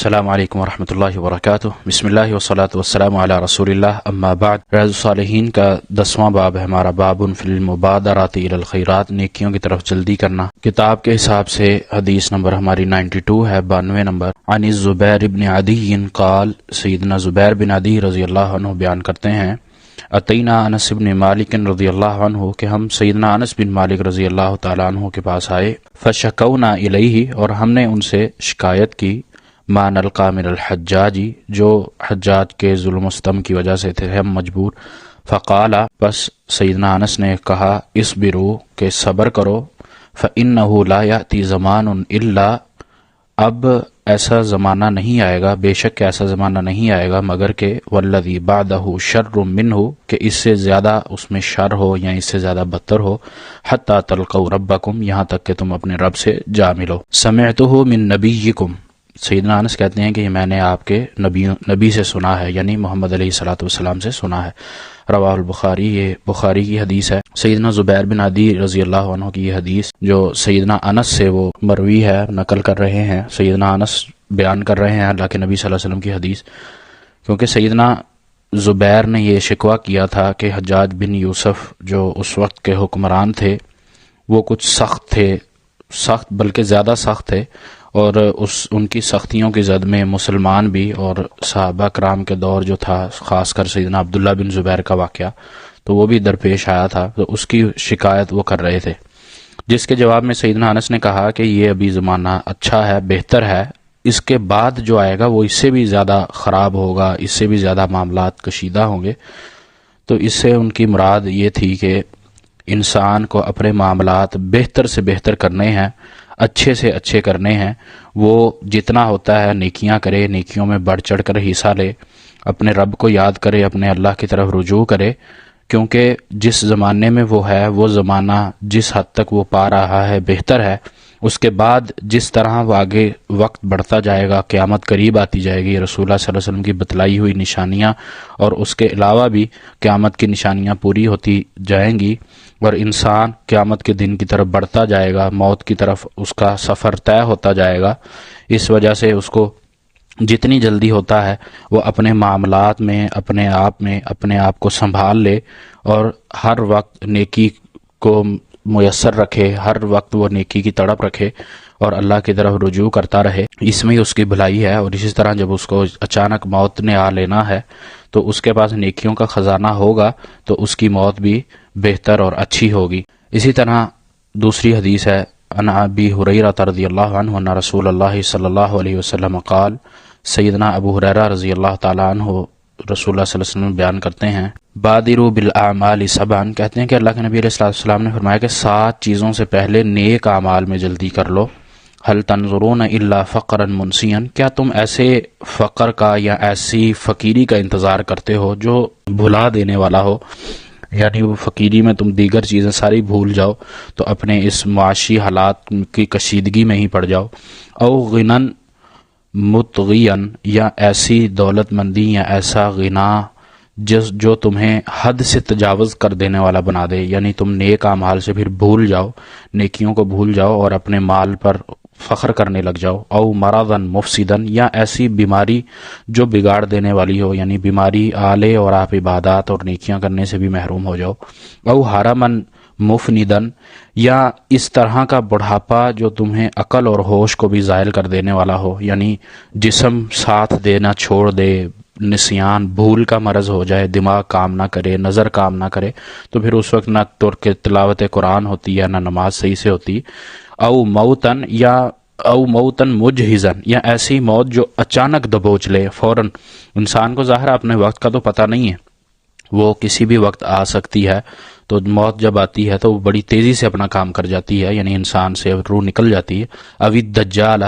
السلام علیکم ورحمۃ اللہ وبرکاتہ۔ بسم اللہ والصلاۃ والسلام علی رسول اللہ، اما بعد۔ ریاض الصالحین کا 10واں باب ہے ہمارا، باب فی المبادرات الی الخیرات، نیکیوں کی طرف جلدی کرنا۔ کتاب کے حساب سے حدیث نمبر ہماری 92 ہے، 92 نمبر۔ عن الزبیر بن عدی قال، سیدنا زبیر بن عدی رضی اللہ عنہ بیان کرتے ہیں، اتینا انس بن مالک رضی اللہ عنہ، کہ ہم سیدنا انس بن مالک رضی اللہ تعالیٰ عنہ کے پاس آئے، فشکونا الیہ، اور ہم نے ان سے شکایت کی، ما نلقى من الحجاجی، جو حجاج کے ظلم و ستم کی وجہ سے تھے ہم مجبور۔ فقال، پس سیدنا انس نے کہا، اصبروا، کہ صبر کرو، فإنه لا يأتي زمان الا، اب ایسا زمانہ نہیں آئے گا، بے شک ایسا زمانہ نہیں آئے گا مگر کہ والذی بعدہ شر منہ، کہ اس سے زیادہ اس میں شر ہو یا اس سے زیادہ بدتر ہو، حتی تلقوا ربکم، یہاں تک کہ تم اپنے رب سے جا ملو۔ سمعتہ من نبیکم، سیدنا انس کہتے ہیں کہ میں نے آپ کے نبی سے سنا ہے، یعنی محمد علیہ الصلوۃ والسلام سے سنا ہے۔ رواہ البخاری، یہ بخاری کی حدیث ہے۔ سیدنا زبیر بن عدی رضی اللہ عنہ کی یہ حدیث جو سیدنا انس سے وہ مروی ہے، نقل کر رہے ہیں، سیدنا انس بیان کر رہے ہیں اللہ کے نبی صلی اللہ علیہ وسلم کی حدیث، کیونکہ سیدنا زبیر نے یہ شکوہ کیا تھا کہ حجاج بن یوسف جو اس وقت کے حکمران تھے وہ کچھ سخت تھے، سخت بلکہ زیادہ سخت تھے، اور ان کی سختیوں کی زد میں مسلمان بھی، اور صحابہ کرام کے دور جو تھا، خاص کر سیدنا عبداللہ بن زبیر کا واقعہ، تو وہ بھی درپیش آیا تھا، تو اس کی شکایت وہ کر رہے تھے، جس کے جواب میں سیدنا انس نے کہا کہ یہ ابھی زمانہ اچھا ہے، بہتر ہے، اس کے بعد جو آئے گا وہ اس سے بھی زیادہ خراب ہوگا، اس سے بھی زیادہ معاملات کشیدہ ہوں گے۔ تو اس سے ان کی مراد یہ تھی کہ انسان کو اپنے معاملات بہتر سے بہتر کرنے ہیں، اچھے سے اچھے کرنے ہیں، وہ جتنا ہوتا ہے نیکیاں کرے، نیکیوں میں بڑھ چڑھ کر حصہ لے، اپنے رب کو یاد کرے، اپنے اللہ کی طرف رجوع کرے، کیونکہ جس زمانے میں وہ ہے، وہ زمانہ جس حد تک وہ پا رہا ہے بہتر ہے، اس کے بعد جس طرح وہ آگے وقت بڑھتا جائے گا، قیامت قریب آتی جائے گی، رسول اللہ صلی اللہ علیہ وسلم کی بتلائی ہوئی نشانیاں اور اس کے علاوہ بھی قیامت کی نشانیاں پوری ہوتی جائیں گی، اور انسان قیامت کے دن کی طرف بڑھتا جائے گا، موت کی طرف اس کا سفر طے ہوتا جائے گا۔ اس وجہ سے اس کو جتنی جلدی ہوتا ہے وہ اپنے معاملات میں اپنے آپ کو سنبھال لے، اور ہر وقت نیکی کو میسر رکھے، ہر وقت وہ نیکی کی تڑپ رکھے اور اللہ کی طرف رجوع کرتا رہے، اس میں اس کی بھلائی ہے۔ اور اسی طرح جب اس کو اچانک موت نے آ لینا ہے تو اس کے پاس نیکیوں کا خزانہ ہوگا تو اس کی موت بھی بہتر اور اچھی ہوگی۔ اسی طرح دوسری حدیث ہے، عن ابی ہریرہ رضی اللہ عنہ ان رسول اللہ صلی اللہ علیہ وسلم قال، سیدنا ابو ہریرہ رضی اللہ تعالیٰ عنہ رسول اللہ صلی اللہ علیہ وسلم بیان کرتے ہیں، بادروا بالاعمال سبعا، کہتے ہیں کہ اللہ کے نبی علیہ الصلوۃ والسلام نے فرمایا کہ 7 چیزوں سے پہلے نیک اعمال میں جلدی کر لو۔ هل تنظرون الا فقرا منسیا، کیا تم ایسے فقر کا یا ایسی فقیری کا انتظار کرتے ہو جو بھلا دینے والا ہو، یعنی وہ فقیری میں تم دیگر چیزیں ساری بھول جاؤ تو اپنے اس معاشی حالات کی کشیدگی میں ہی پڑ جاؤ، او غنن مطغیا، یا ایسی دولت مندی یا ایسا غنا جو تمہیں حد سے تجاوز کر دینے والا بنا دے، یعنی تم نیک اعمال سے پھر بھول جاؤ، نیکیوں کو بھول جاؤ اور اپنے مال پر فخر کرنے لگ جاؤ، او مرضا مفسدا، یا ایسی بیماری جو بگاڑ دینے والی ہو، یعنی بیماری آلے اور آپ عبادات اور نیکیاں کرنے سے بھی محروم ہو جاؤ، او حرما مفندن، یا اس طرح کا بڑھاپا جو تمہیں عقل اور ہوش کو بھی زائل کر دینے والا ہو، یعنی جسم ساتھ دینا چھوڑ دے، نسیان بھول کا مرض ہو جائے، دماغ کام نہ کرے، نظر کام نہ کرے، تو پھر اس وقت نہ تلاوت قرآن ہوتی ہے، نہ نماز صحیح سے ہوتی، او موتن مجہزن، یا ایسی موت جو اچانک دبوچ لے فوراً۔ انسان کو ظاہر اپنے وقت کا تو پتہ نہیں ہے، وہ کسی بھی وقت آ سکتی ہے، تو موت جب آتی ہے تو وہ بڑی تیزی سے اپنا کام کر جاتی ہے، یعنی انسان سے روح نکل جاتی ہے۔ اوی الدجال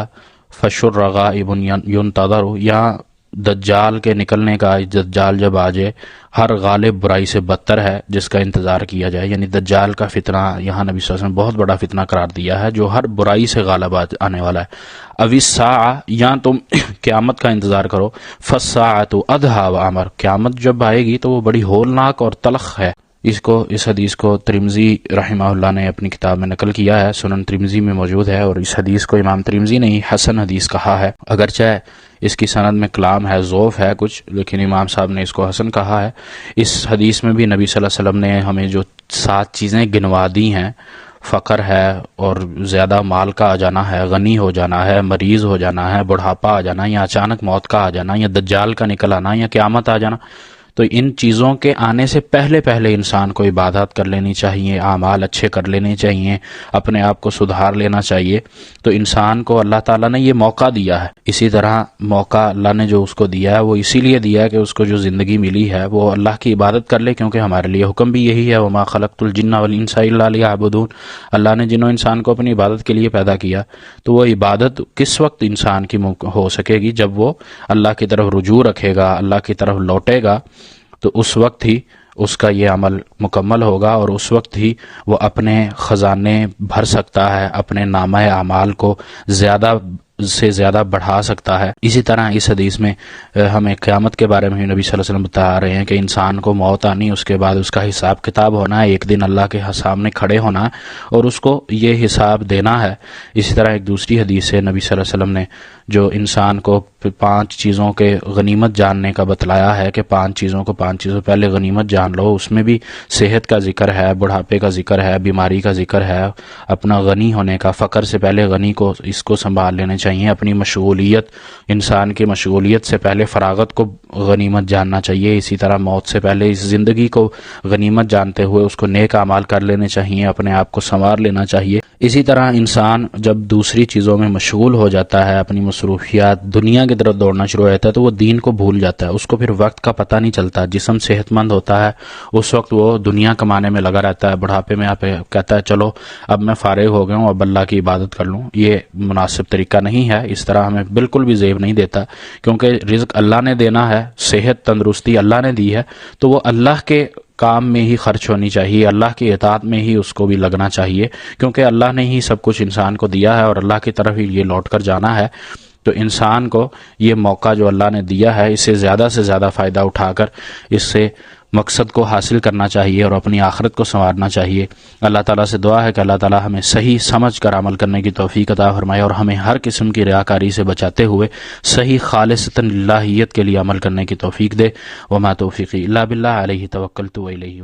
فشر غائب ينتظر، یا دجال کے نکلنے کا، دجال جب آ جائے، ہر غالب برائی سے بدتر ہے جس کا انتظار کیا جائے، یعنی دجال کا فتنہ یہاں نبی صلی اللہ علیہ وسلم نے بہت بڑا فتنہ قرار دیا ہے جو ہر برائی سے غالب آنے والا ہے۔ اوی الساعہ، یا تم قیامت کا انتظار کرو، فالساعۃ ادھیٰ وامر، قیامت جب آئے گی تو وہ بڑی ہولناک اور تلخ ہے، اس حدیث کو ترمذی رحمہ اللہ نے اپنی کتاب میں نقل کیا ہے، سنن ترمذی میں موجود ہے، اور اس حدیث کو امام ترمذی نے ہی حسن حدیث کہا ہے، اگرچہ اس کی سند میں کلام ہے، ضعف ہے کچھ، لیکن امام صاحب نے اس کو حسن کہا ہے۔ اس حدیث میں بھی نبی صلی اللہ علیہ وسلم نے ہمیں جو 7 چیزیں گنوا دی ہیں، فقر ہے اور زیادہ مال کا آ جانا ہے، غنی ہو جانا ہے، مریض ہو جانا ہے، بڑھاپا آ جانا، یا اچانک موت کا آ جانا، یا دجال کا نکل آنا، یا قیامت آ جانا، تو ان چیزوں کے آنے سے پہلے انسان کو عبادات کر لینی چاہیے، اعمال اچھے کر لینے چاہیے، اپنے آپ کو سدھار لینا چاہیے۔ تو انسان کو اللہ تعالیٰ نے یہ موقع دیا ہے، اسی طرح موقع اللہ نے جو اس کو دیا ہے وہ اسی لیے دیا ہے کہ اس کو جو زندگی ملی ہے وہ اللہ کی عبادت کر لے، کیونکہ ہمارے لیے حکم بھی یہی ہے، وما خلقت الجن والانس الا لیعبدون۔ اللہ نے جن و انسان کو اپنی عبادت کے لیے پیدا کیا، تو وہ عبادت کس وقت انسان کی ہو سکے گی؟ جب وہ اللہ کی طرف رجوع رکھے گا، اللہ کی طرف لوٹے گا، تو اس وقت ہی اس کا یہ عمل مکمل ہوگا، اور اس وقت ہی وہ اپنے خزانے بھر سکتا ہے، اپنے نامہ اعمال کو زیادہ سے زیادہ بڑھا سکتا ہے۔ اسی طرح اس حدیث میں ہمیں قیامت کے بارے میں نبی صلی اللہ علیہ وسلم بتا رہے ہیں کہ انسان کو موت آنی، اس کے بعد اس کا حساب کتاب ہونا ہے، ایک دن اللہ کے سامنے کھڑے ہونا ہے اور اس کو یہ حساب دینا ہے۔ اسی طرح ایک دوسری حدیث سے نبی صلی اللہ علیہ وسلم نے جو انسان کو 5 چیزوں کے غنیمت جاننے کا بتلایا ہے کہ 5 چیزوں پہلے غنیمت جان لو، اس میں بھی صحت کا ذکر ہے، بڑھاپے کا ذکر ہے، بیماری کا ذکر ہے، اپنا غنی ہونے کا، فقر سے پہلے غنی کو اس کو سنبھال لینے چاہیے، اپنی مشغولیت، انسان کی مشغولیت سے پہلے فراغت کو غنیمت جاننا چاہیے، اسی طرح موت سے پہلے اس زندگی کو غنیمت جانتے ہوئے اس کو نیک اعمال کر لینے چاہیے، اپنے آپ کو سنوار لینا چاہیے۔ اسی طرح انسان جب دوسری چیزوں میں مشغول ہو جاتا ہے، اپنی مصروفیات، دنیا کی طرف دوڑنا شروع ہو جاتا ہے، تو وہ دین کو بھول جاتا ہے، اس کو پھر وقت کا پتہ نہیں چلتا۔ جسم صحت مند ہوتا ہے، اس وقت وہ دنیا کمانے میں لگا رہتا ہے، بڑھاپے میں آپ کہتا ہے چلو اب میں فارغ ہو گیا ہوں، اب اللہ کی عبادت کر لوں۔ یہ مناسب طریقہ نہیں ہے، اس طرح ہمیں بالکل بھی زیب نہیں دیتا، کیونکہ رزق اللہ نے دینا ہے، صحت تندرستی اللہ نے دی ہے، تو وہ اللہ کے کام میں ہی خرچ ہونی چاہیے، اللہ کی اطاعت میں ہی اس کو بھی لگنا چاہیے، کیونکہ اللہ نے ہی سب کچھ انسان کو دیا ہے اور اللہ کی طرف ہی یہ لوٹ کر جانا ہے۔ تو انسان کو یہ موقع جو اللہ نے دیا ہے، اس سے زیادہ فائدہ اٹھا کر اس سے مقصد کو حاصل کرنا چاہیے اور اپنی آخرت کو سنوارنا چاہیے۔ اللہ تعالیٰ سے دعا ہے کہ اللہ تعالیٰ ہمیں صحیح سمجھ کر عمل کرنے کی توفیق عطا فرمائے، اور ہمیں ہر قسم کی ریاکاری سے بچاتے ہوئے صحیح خالصتاً للہیت کے لیے عمل کرنے کی توفیق دے۔ وما توفیقی الا باللہ، علیہ توکلت و الیہ